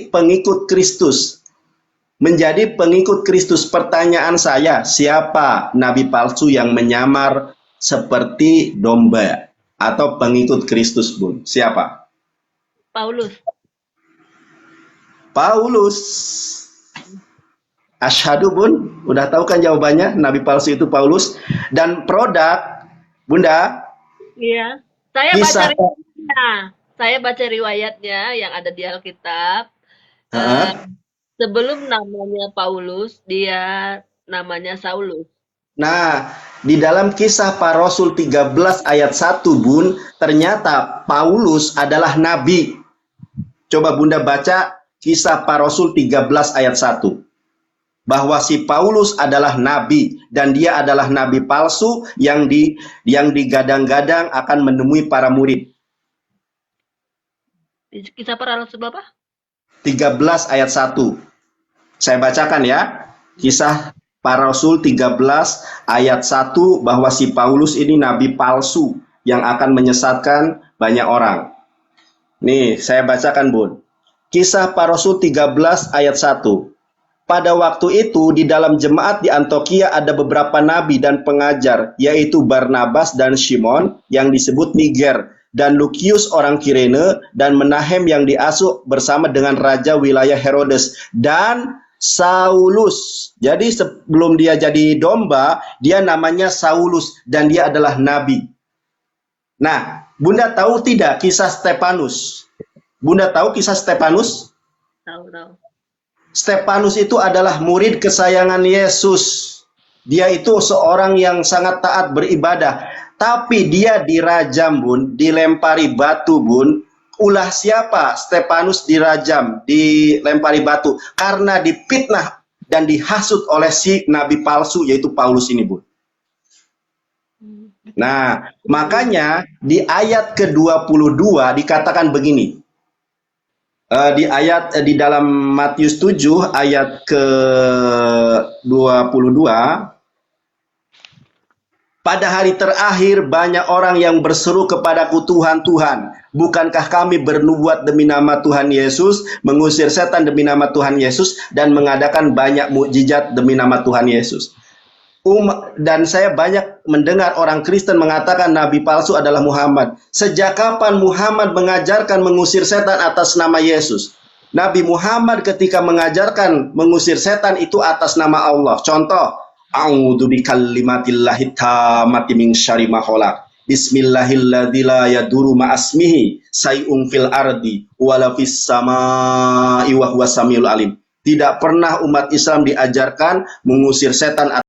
pengikut Kristus. Menjadi pengikut Kristus. Pertanyaan saya, siapa nabi palsu yang menyamar seperti domba atau pengikut Kristus, Bun? Siapa? Paulus. Paulus. Asyhadu, Bun. Udah tahu kan jawabannya? Nabi palsu itu Paulus. Dan produk, Bunda? Iya. Saya baca riwayatnya. Saya baca riwayatnya yang ada di Alkitab. Sebelum namanya Paulus, dia namanya Saulus. Nah, di dalam Kisah Para Rasul 13 ayat 1, Bun, ternyata Paulus adalah nabi. Coba Bunda baca Kisah Para Rasul 13 ayat 1. Bahwa si Paulus adalah nabi dan dia adalah nabi palsu yang digadang-gadang akan menemui para murid. Kisah Para Rasul berapa? 13 ayat 1. Saya bacakan ya. Kisah Para Rasul 13 ayat 1 bahwa si Paulus ini nabi palsu yang akan menyesatkan banyak orang. Nih, saya bacakan, Bun. Kisah Para Rasul 13 ayat 1. Pada waktu itu di dalam jemaat di Antiokhia ada beberapa nabi dan pengajar, yaitu Barnabas dan Simon yang disebut Niger, dan Lukius orang Kirene, dan Menahem yang diasuh bersama dengan raja wilayah Herodes, dan Saulus. Jadi sebelum dia jadi domba, dia namanya Saulus dan dia adalah nabi. Nah, Bunda tahu tidak kisah Stefanus? Bunda tahu kisah Stefanus? Tahu. Stefanus itu adalah murid kesayangan Yesus. Dia itu seorang yang sangat taat beribadah. Tapi dia dirajam, Bun, dilempari batu, Bun. Ulah siapa Stefanus dirajam, dilempari batu? Karena dipitnah dan dihasut oleh si nabi palsu, yaitu Paulus ini, Bun. Nah, makanya di ayat ke-22 dikatakan begini. Di dalam Matius 7 ayat ke-22, pada hari terakhir banyak orang yang berseru kepadaku, Tuhan, Tuhan, bukankah kami bernubuat demi nama Tuhan Yesus, mengusir setan demi nama Tuhan Yesus, dan mengadakan banyak mukjizat demi nama Tuhan Yesus. Dan saya banyak mendengar orang Kristen mengatakan nabi palsu adalah Muhammad. Sejak kapan Muhammad mengajarkan mengusir setan atas nama Yesus? Nabi Muhammad ketika mengajarkan mengusir setan itu atas nama Allah. Contoh, a'udzu bikalimatillahi tammati min syarri ma khalaq. Bismillahilladzi la yadurru ma'asmihi say'un fil ardi wala fis samaa'i wa huwas samiul alim. Tidak pernah umat Islam diajarkan mengusir setan